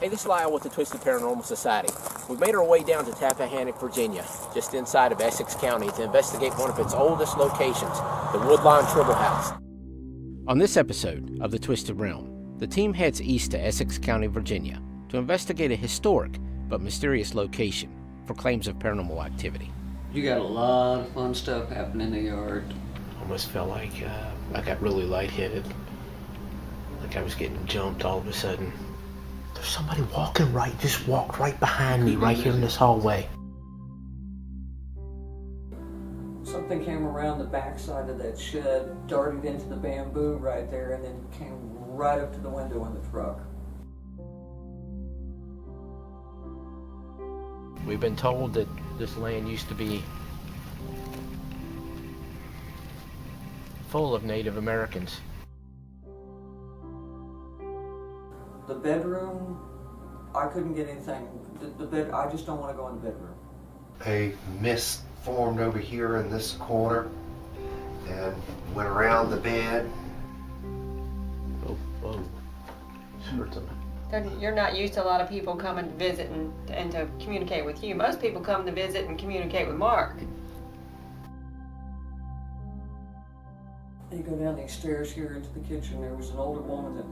Hey, this is Lyle with the Twisted Paranormal Society. We've made our way down to Tappahannock, Virginia, just inside of Essex County, to investigate one of its oldest locations, the Woodlawn-Trible House. On this episode of The Twisted Realm, the team heads east to Essex County, Virginia, to investigate a historic but mysterious location for claims of paranormal activity. You got a lot of fun stuff happening in the yard. Almost felt like I got really lightheaded, like I was getting jumped all of a sudden. There's somebody just walked right behind me, right here in this hallway. Something came around the backside of that shed, darted into the bamboo right there, and then came right up to the window in the truck. We've been told that this land used to be full of Native Americans. The bedroom, I couldn't get anything. I just don't want to go in the bedroom. A mist formed over here in this corner and went around the bed. Oh. You're not used to a lot of people coming to visit and to communicate with you. Most people come to visit and communicate with Mark. You go down these stairs here into the kitchen. There was an older woman that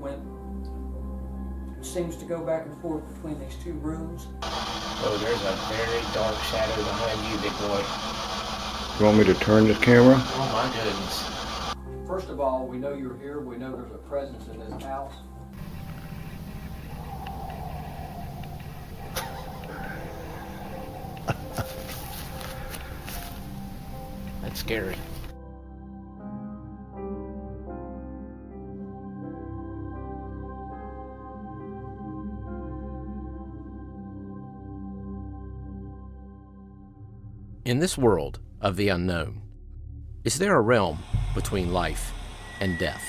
seems to go back and forth between these two rooms. Oh, there's a very dark shadow behind you, big boy. You want me to turn this camera? Oh my goodness. First of all, we know you're here. We know there's a presence in this house. That's scary. In this world of the unknown, is there a realm between life and death?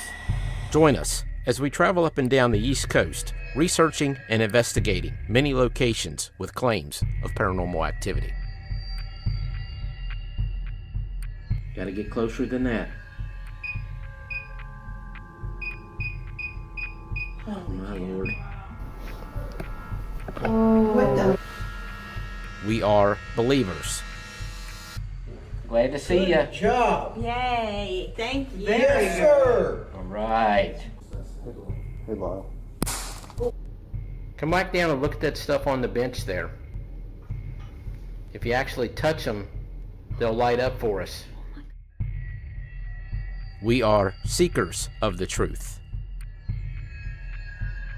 Join us as we travel up and down the East Coast, researching and investigating many locations with claims of paranormal activity. Gotta get closer than that. Oh my Lord. What the? We are believers. Glad to see you. Good job. Yay! Thank you. Yes, sir. All right. Hey, Lyle. Come back down and look at that stuff on the bench there. If you actually touch them, they'll light up for us. We are seekers of the truth.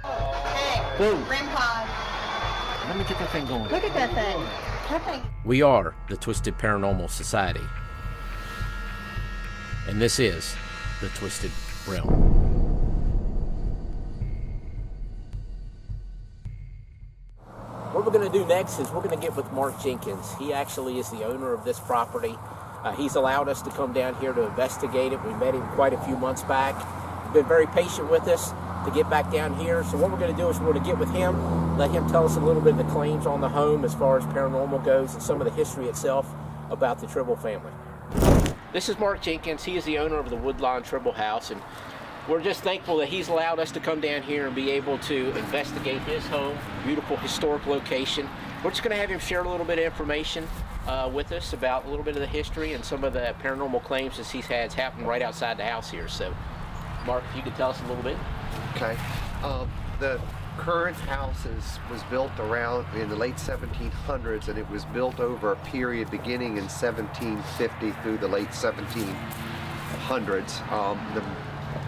Hey, Boom. Grandpa, Let me get that thing going. look at that thing. That thing. We are the Twisted Paranormal Society. And this is the Twisted Realm. What we're going to do next is we're going to get with Mark Jenkins. He actually is the owner of this property. He's allowed us to come down here to investigate it. We met him quite a few months back. He's been very patient with us to get back down here. So what we're going to do is we're going to get with him, let him tell us a little bit of the claims on the home as far as paranormal goes and some of the history itself about the Trible family. This is Mark Jenkins. He is the owner of the Woodlawn-Trible House, and we're just thankful that he's allowed us to come down here and be able to investigate his home, beautiful historic location. We're just going to have him share a little bit of information with us about a little bit of the history and some of the paranormal claims that he's had happen right outside the house here. So, Mark, if you could tell us a little bit. Okay. The current house was built around in the late 1700s, and it was built over a period beginning in 1750 through the late 1700s. The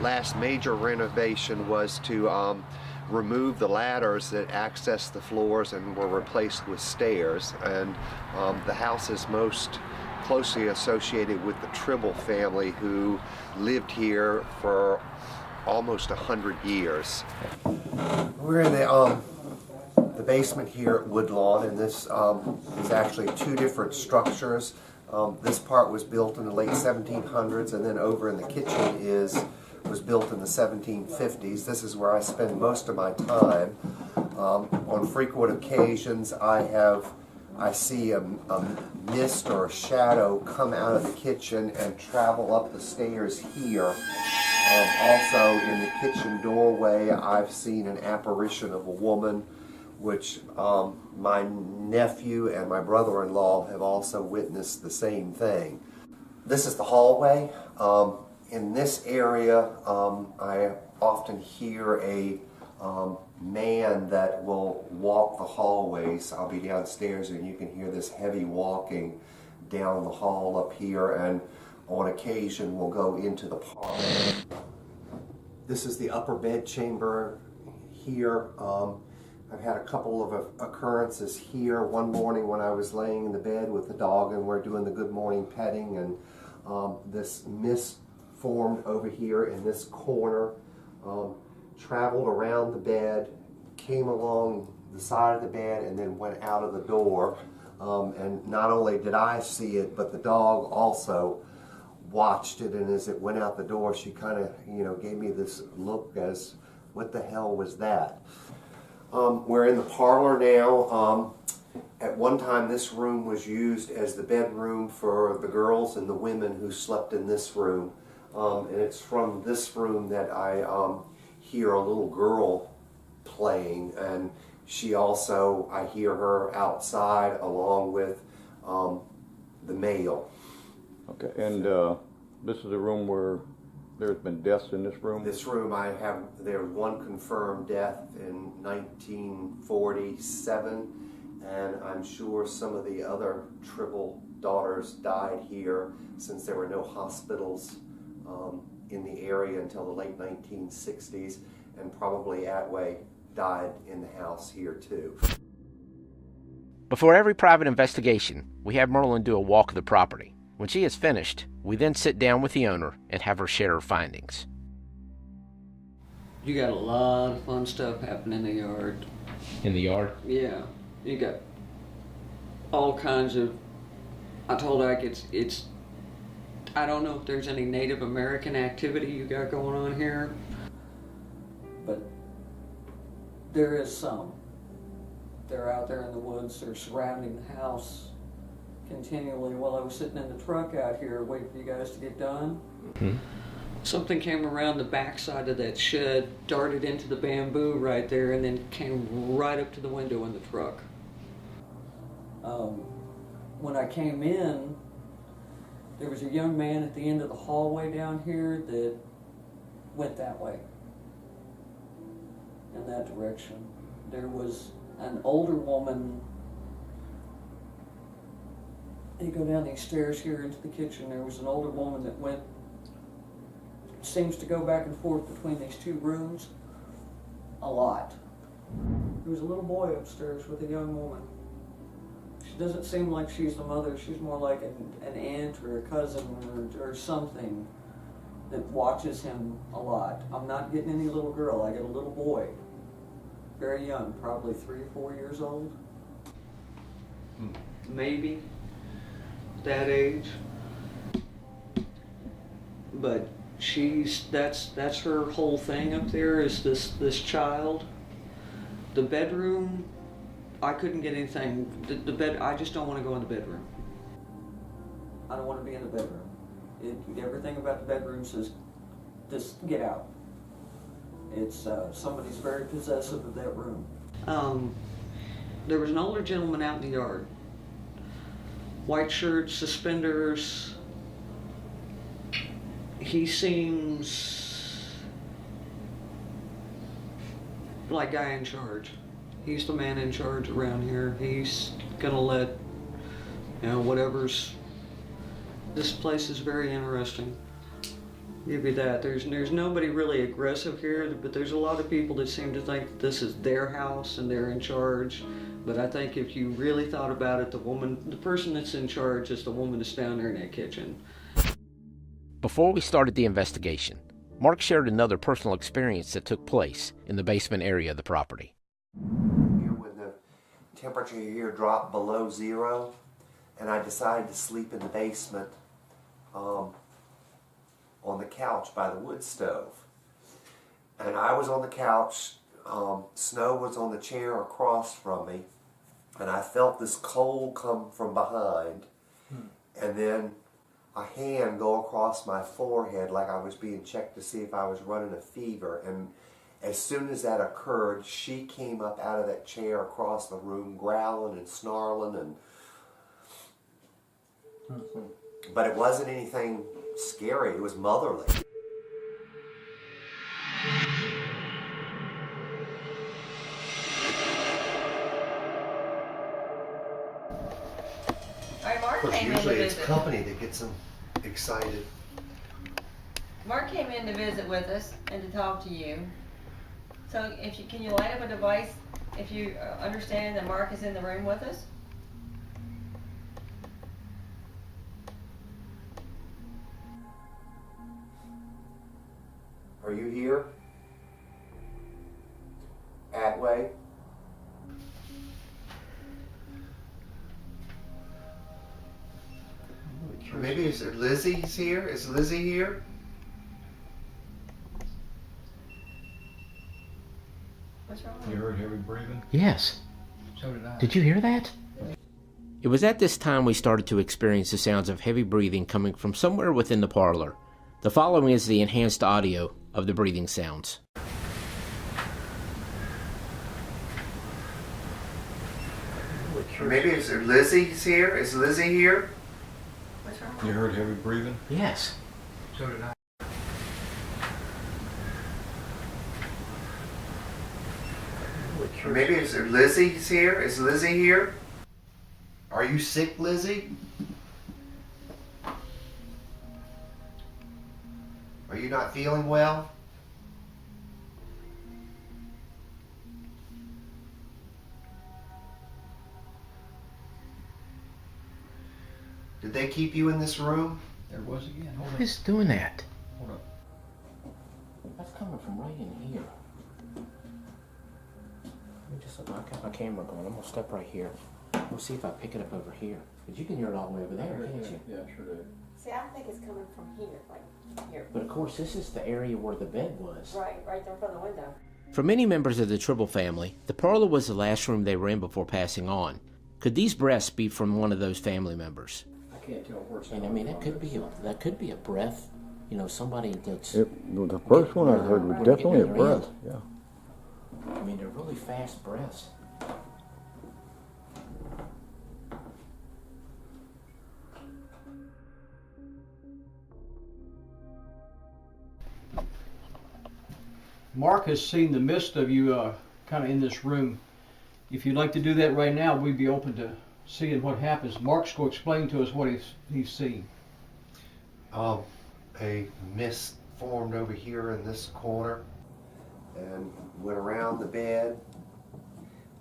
last major renovation was to remove the ladders that access the floors and were replaced with stairs. And the house is most closely associated with the Trible family, who lived here for almost 100 years. We're in the basement here at Woodlawn, and this is actually two different structures. This part was built in the late 1700s, and then over in the kitchen was built in the 1750s. This is where I spend most of my time. On frequent occasions, I see a mist or a shadow come out of the kitchen and travel up the stairs here. Also in the kitchen doorway, I've seen an apparition of a woman which my nephew and my brother-in-law have also witnessed the same thing. This is the hallway. In this area, I often hear a man that will walk the hallways. I'll be downstairs and you can hear this heavy walking down the hall up here, and on occasion we'll go into the parlor. This is the upper bed chamber here. I've had a couple of occurrences here. One morning when I was laying in the bed with the dog and we're doing the good morning petting, and this mist formed over here in this corner, traveled around the bed, came along the side of the bed, and then went out of the door. And not only did I see it, but the dog also watched it, and as it went out the door, she kind of, gave me this look as, what the hell was that? We're in the parlor now. At one time, this room was used as the bedroom for the girls and the women who slept in this room. And it's from this room that I hear a little girl playing, and she also, I hear her outside along with the male. Okay, and this is a room where there's been deaths in this room? This room, there's one confirmed death in 1947, and I'm sure some of the other Trible daughters died here since there were no hospitals in the area until the late 1960s, and probably Atway died in the house here too. Before every private investigation, we have Merlin do a walk of the property. When she is finished, we then sit down with the owner and have her share her findings. You got a lot of fun stuff happening in the yard. In the yard? Yeah, you got all kinds of. I told Ike it's. I don't know if there's any Native American activity you got going on here, but there is some. They're out there in the woods. They're surrounding the house continually. While I was sitting in the truck out here waiting for you guys to get done, something came around the backside of that shed, darted into the bamboo right there, and then came right up to the window in the truck. When I came in, there was a young man at the end of the hallway down here that went that way, in that direction. There was an older woman. You go down these stairs here into the kitchen, there was an older woman that seems to go back and forth between these two rooms a lot. There was a little boy upstairs with a young woman. She doesn't seem like she's the mother, she's more like an aunt or a cousin or something that watches him a lot. I'm not getting any little girl, I get a little boy. Very young, probably 3 or 4 years old. Maybe that age. But that's her whole thing up there, is this child. The bedroom, I couldn't get anything. The bed, I just don't want to go in the bedroom. I don't want to be in the bedroom. Everything about the bedroom says, just get out. It's somebody's very possessive of that room. There was an older gentleman out in the yard. White shirt, suspenders. He seems like guy in charge. He's the man in charge around here. He's gonna let, whatever's. This place is very interesting. Give you that. There's nobody really aggressive here, but there's a lot of people that seem to think this is their house and they're in charge. But I think if you really thought about it, the person that's in charge is the woman that's down there in that kitchen. Before we started the investigation, Mark shared another personal experience that took place in the basement area of the property. Here, when the temperature here dropped below 0, and I decided to sleep in the basement on the couch by the wood stove. And I was on the couch, Snow was on the chair across from me, and I felt this cold come from behind, and then a hand go across my forehead like I was being checked to see if I was running a fever, and As soon as that occurred, she came up out of that chair across the room, growling and snarling, and but it wasn't anything scary. It was motherly. Alright, Mark Of course, came in to usually it's visit. company that gets them excited. Mark came in to visit with us and to talk to you. So can you light up a device if you understand that Mark is in the room with us? Are you here? Atway? Maybe is it Lizzie's here? Is Lizzie here? What's wrong? You heard heavy breathing? Yes. So did I. Did you hear that? It was at this time we started to experience the sounds of heavy breathing coming from somewhere within the parlor. The following is the enhanced audio of the breathing sounds. Maybe is it Lizzie's here? Is Lizzie here? What's wrong? You heard heavy breathing? Yes. So did I. Maybe is it Lizzie's here? Is Lizzie here? Are you sick, Lizzie? Are you not feeling well? Did they keep you in this room? There was again. Hold Who's doing that? Hold up. That's coming from right in here. Let me just look. I got my camera going. I'm gonna step right here. We'll see if I pick it up over here. But you can hear it all the way over there, can't you? Yeah, sure did. See, I think it's coming from here, like here. But of course, this is the area where the bed was. Right there from the window. For many members of the Trible family, the parlor was the last room they were in before passing on. Could these breaths be from one of those family members? I can't tell where it's And I mean, that could be a breath. You know, somebody that's. The first one I heard was definitely a breath. Yeah. I mean, they're really fast breaths. Mark has seen the mist of you kind of in this room. If you'd like to do that right now, we'd be open to seeing what happens. Mark's going to explain to us what he's seen. A mist formed over here in this corner and went around the bed,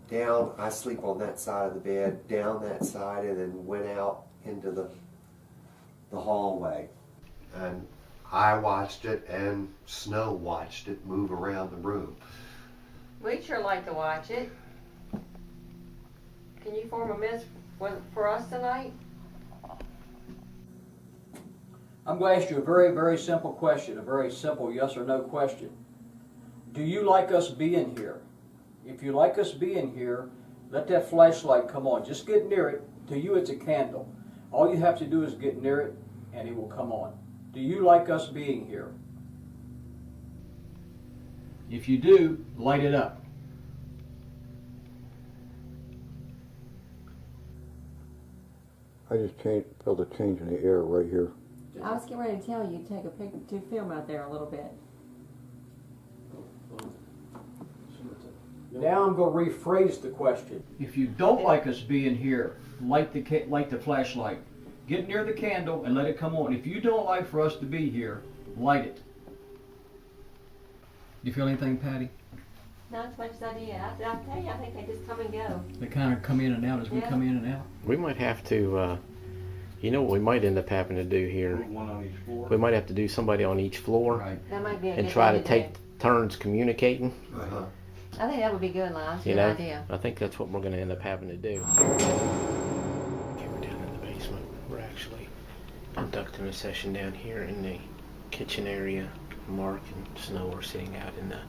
down. I sleep on that side of the bed, down that side, and then went out into the hallway. And I watched it, and Snow watched it move around the room. We'd sure like to watch it. Can you form a mist for us tonight? I'm going to ask you a very, very simple question, a very simple yes or no question. Do you like us being here? If you like us being here, let that flashlight come on. Just get near it. To you, it's a candle. All you have to do is get near it, and it will come on. Do you like us being here? If you do, light it up. I just felt a change in the air right here. I was getting ready to tell you to take a picture, to film out there a little bit. Now I'm going to rephrase the question. If you don't like us being here, light the flashlight. Get near the candle and let it come on. If you don't like for us to be here, light it. You feel anything, Patty? Not as much as I did. I'll tell you, I think they just come and go. They kind of come in and out as we come in and out. We might have to, you know what we might end up having to do here? One on each floor. We might have to do somebody on each floor Right. That might be a and good try thing to take turns communicating. Uh-huh. I think that would be good, Lyle. You Good know, idea. I think that's what we're going to end up having to do. Okay, we're down in the basement. We're actually conducting a session down here in the kitchen area. Mark and Snow are sitting out in the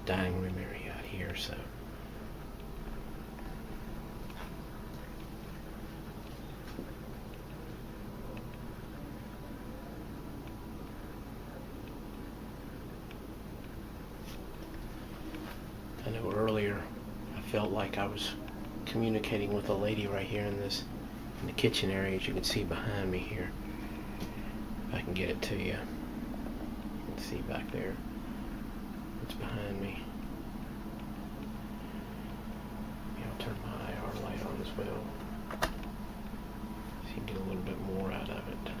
dining room area out here, so. felt like I was communicating with a lady right here in the kitchen area, as you can see behind me here. If I can get it to you. You can see back there. It's behind me. Yeah, I'll turn my IR light on as well, so you can get a little bit more out of it.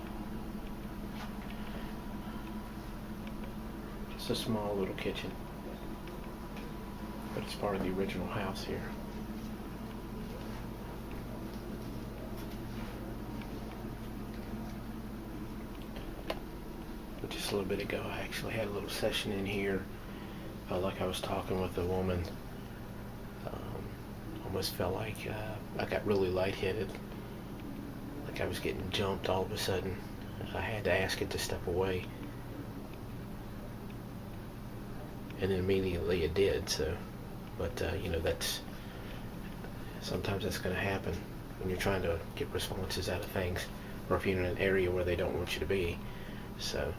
Just a small little kitchen, but it's part of the original house here. But just a little bit ago, I actually had a little session in here. Felt like I was talking with a woman. Almost felt like I got really lightheaded, like I was getting jumped all of a sudden. I had to ask it to step away, and then immediately it did. So, but you know, sometimes that's going to happen when you're trying to get responses out of things, or if you're in an area where they don't want you to be. So,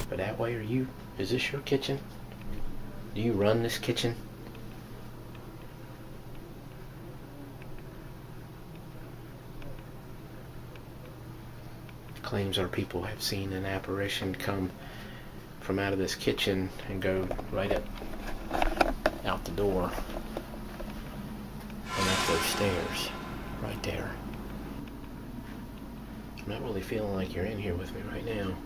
but that way, is this your kitchen? Do you run this kitchen? Claims our people have seen an apparition come from out of this kitchen and go right out the door and up those stairs right there. I'm not really feeling like you're in here with me right now.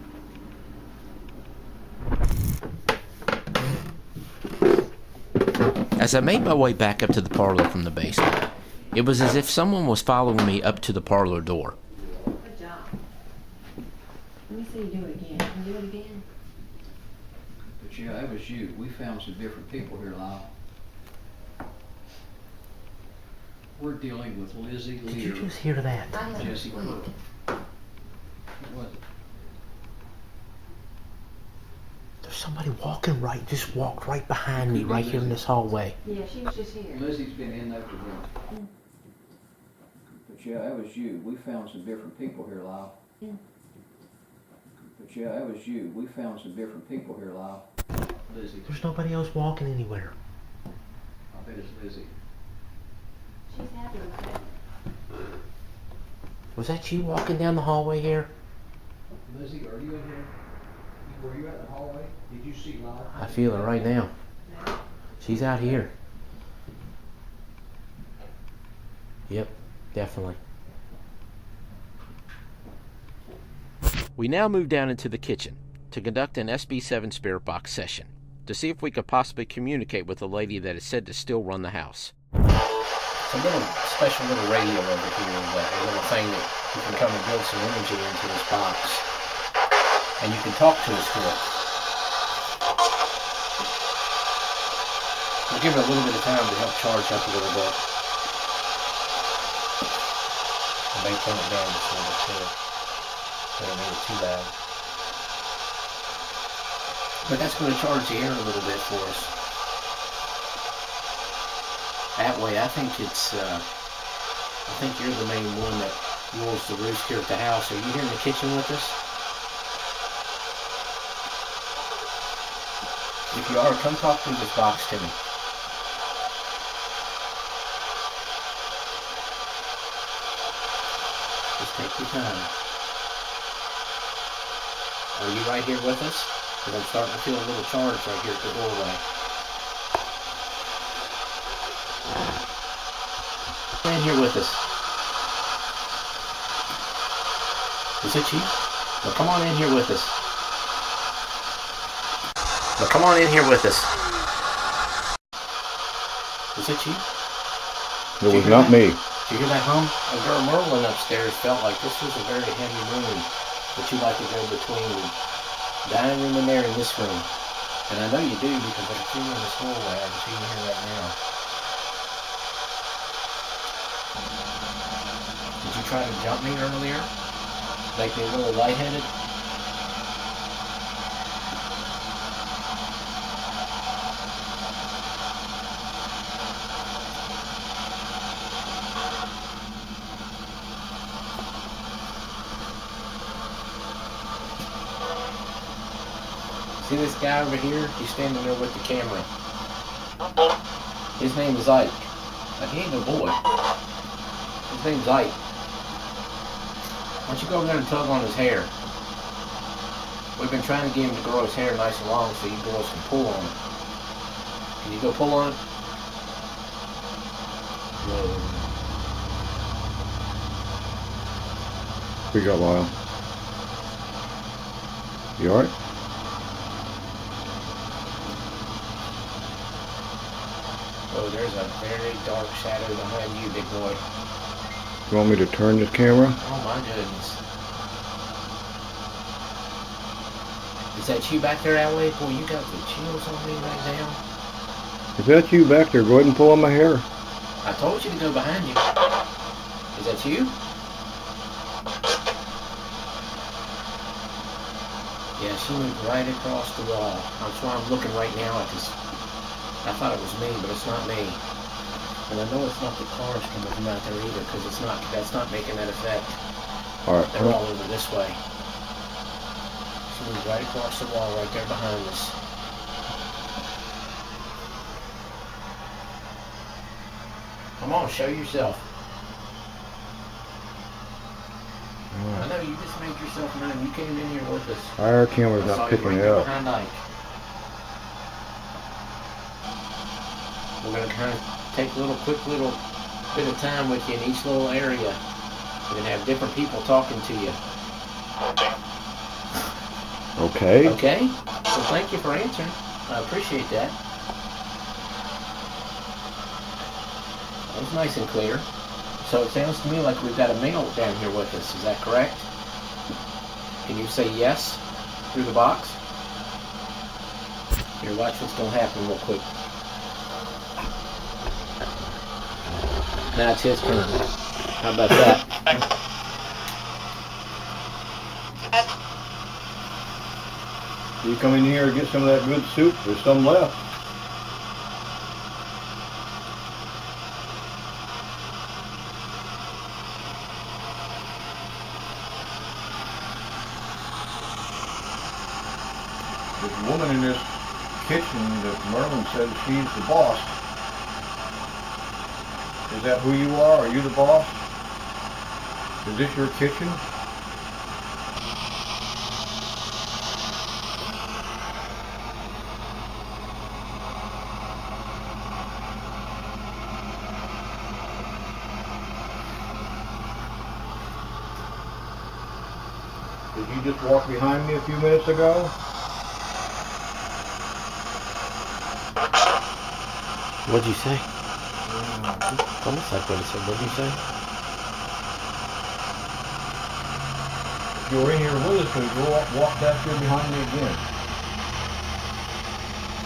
As I made my way back up to the parlor from the basement, it was as if someone was following me up to the parlor door. Good job. Let me see you do it again. Can you do it again? But yeah, that was you. We found some different people here, Lyle. We're dealing with Lizzie Did Lear. you just hear that? I have Jesse a Cook. tweet. What was it? There's somebody just walked right behind me, right here in this hallway. Yeah, she was just here. Lizzie's been in there for them. But yeah, that was you. We found some different people here, Lyle. But yeah, that was you. We found some different people here, Lyle. Lizzie. There's nobody else walking anywhere. I bet it's Lizzie. She's happy with that. Was that you walking down the hallway here? Lizzie, are you in here? Were you out in the hallway? Did you see Lyle? I feel it right now. She's out here. Yep, definitely. We now move down into the kitchen to conduct an SB7 spirit box session to see if we could possibly communicate with the lady that is said to still run the house. It's a special little radio over here, a little thing that you can come and build some energy into this box, and you can talk to us through it. We'll give it a little bit of time to help charge up a little bit. I may turn it down just a little bit too. I don't need it too loud. But that's going to charge the air a little bit for us. That way, I think you're the main one that rules the roost here at the house. Are you here in the kitchen with us? If you are, come talk through this box to me. Just take your time. Are you right here with us? Because I'm starting to feel a little charge right here at the doorway. Come in here with us. Is it you? Well, come on in here with us. Well, come on in here with us. Is it you? It was not me. Did you hear that hum? A girl Merlin upstairs felt like this was a very heavy room, that you like to go between the dining room in there and this room. And I know you do because I can see you in this hallway. I can see you here right now. Did you try to jump me earlier? Make me a little lightheaded? See this guy over here? He's standing there with the camera. His name is Ike. But he ain't no boy. His name's Ike. Why don't you go over there and tug on his hair? We've been trying to get him to grow his hair nice and long so you girls can pull on it. Can you go pull on it? Speak up, Lyle. You alright? Oh, there's a very dark shadow behind you, big boy. You want me to turn this camera? Oh my goodness. Is that you back there, Allie? Boy, you got the chills on me right now. If that's you back there, go ahead and pull on my hair. I told you to go behind you. Is that you? Yeah, she moved right across the wall. That's why I'm looking right now at this. I thought it was me, but it's not me. And I know it's not the cars coming from out there either, because that's not making that effect. Alright, They're all over this way. She moved right across the wall right there behind us. Come on, show yourself. I know you just made yourself known. You came in here with us. our camera's I not saw you picking right it there up. behind Ike. We're going to kind of take a quick little bit of time with you in each little area. We're going to have different people talking to you. Okay. Okay? Well, thank you for answering. I appreciate that. That was nice and clear. So it sounds to me like we've got a male down here with us. Is that correct? Can you say yes through the box? Here, watch what's going to happen real quick. Now it's his turn. How about that? You come in here and get some of that good soup. There's some left. There's a woman in this kitchen that Merlin says she's the boss. Is that who you are? Are you the boss? Is this your kitchen? Did you just walk behind me a few minutes ago? What'd you say? Almost like what I said. What'd you say? If you were in here with us, could you walk back here behind me again?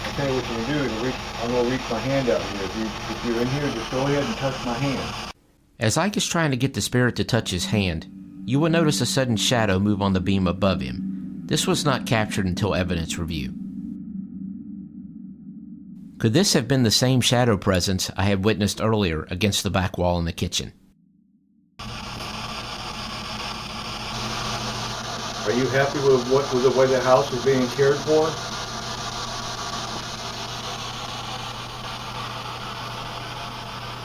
I'll tell you what you're going to do. I'm going to reach my hand out here. If you're in here, just go ahead and touch my hand. As Ike is trying to get the spirit to touch his hand, you will notice a sudden shadow move on the beam above him. This was not captured until evidence review. Could this have been the same shadow presence I had witnessed earlier against the back wall in the kitchen? Are you happy with the way the house is being cared for?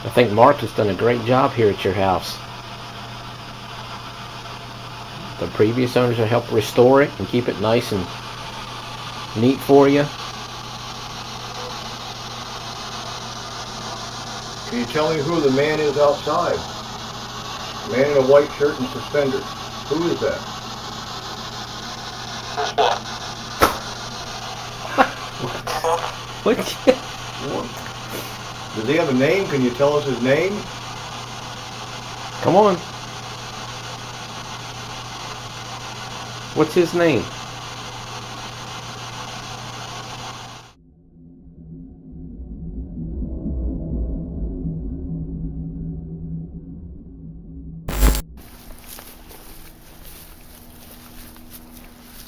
I think Mark has done a great job here at your house. The previous owners have helped restore it and keep it nice and neat for you. Can you tell me who the man is outside? Man in a white shirt and suspenders. Who is that? What? Does he have a name? Can you tell us his name? Come on. What's his name?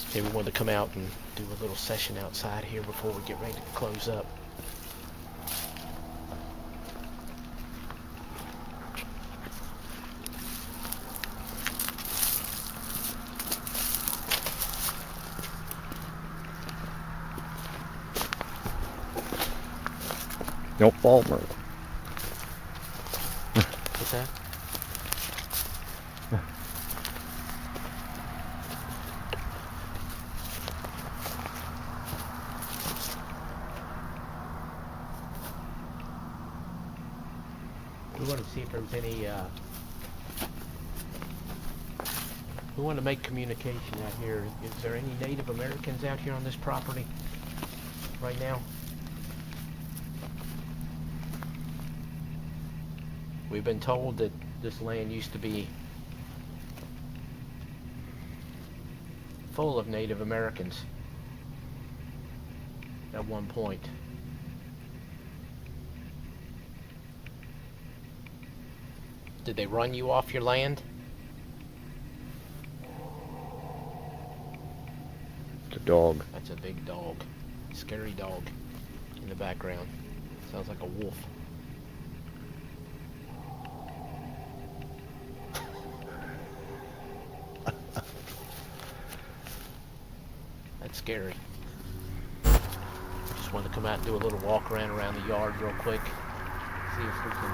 Okay, we wanted to come out and do a little session outside here before we get ready to close up. Don't fall, Merle. What's that? We want to see if there's any, we want to make communication out here. Is there any Native Americans out here on this property right now? We've been told that this land used to be full of Native Americans at one point. Did they run you off your land? It's a dog. That's a big dog. Scary dog in the background. Sounds like a wolf. That's scary. Just wanted to come out and do a little walk around the yard real quick. See if we can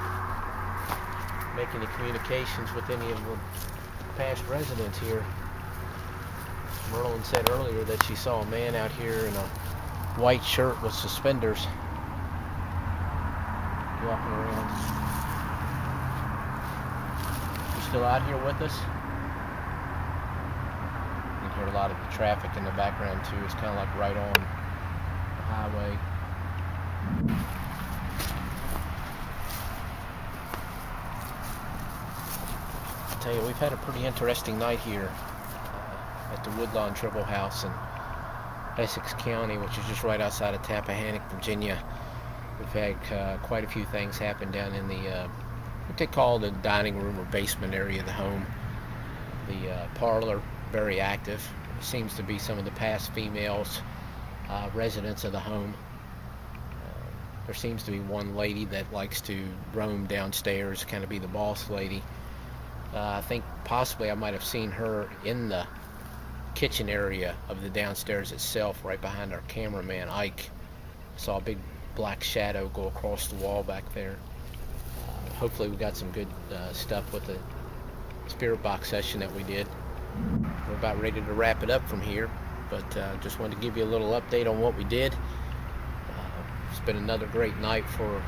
make any communications with any of the past residents here. Merlin said earlier that she saw a man out here in a white shirt with suspenders walking around. You still out here with us? You can hear a lot of the traffic in the background too. It's kind of like right on the highway. I tell you, we've had a pretty interesting night here at the Woodlawn-Trible House in Essex County, which is just right outside of Tappahannock, Virginia. We've had quite a few things happen down in the what they call the dining room or basement area of the home. The parlor, very active. Seems to be some of the past females residents of the home. There seems to be one lady that likes to roam downstairs, kind of be the boss lady. I think possibly I might have seen her in the kitchen area of the downstairs itself, right behind our cameraman Ike. Saw a big black shadow go across the wall back there. Hopefully we got some good stuff with the spirit box session that we did. We're about ready to wrap it up from here, but just wanted to give you a little update on what we did. It's been another great night for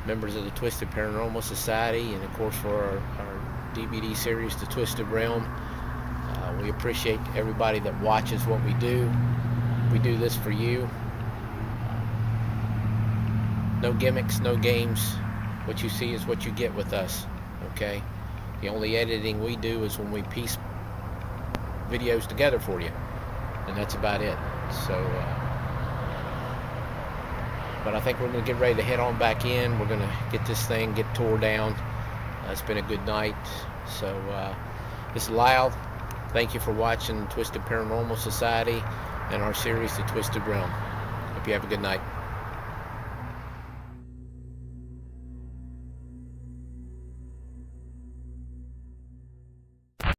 members of the Twisted Paranormal Society, and of course for our DVD series, The Twisted Realm. We appreciate everybody that watches what we do. We do this for you. No gimmicks, no games. What you see is what you get with us, okay? The only editing we do is when we piece videos together for you, and that's about it. So, but I think we're going to get ready to head on back in. We're going to get this thing tore down. It's been a good night. So, this is Lyle. Thank you for watching Twisted Paranormal Society and our series, The Twisted Realm. Hope you have a good night.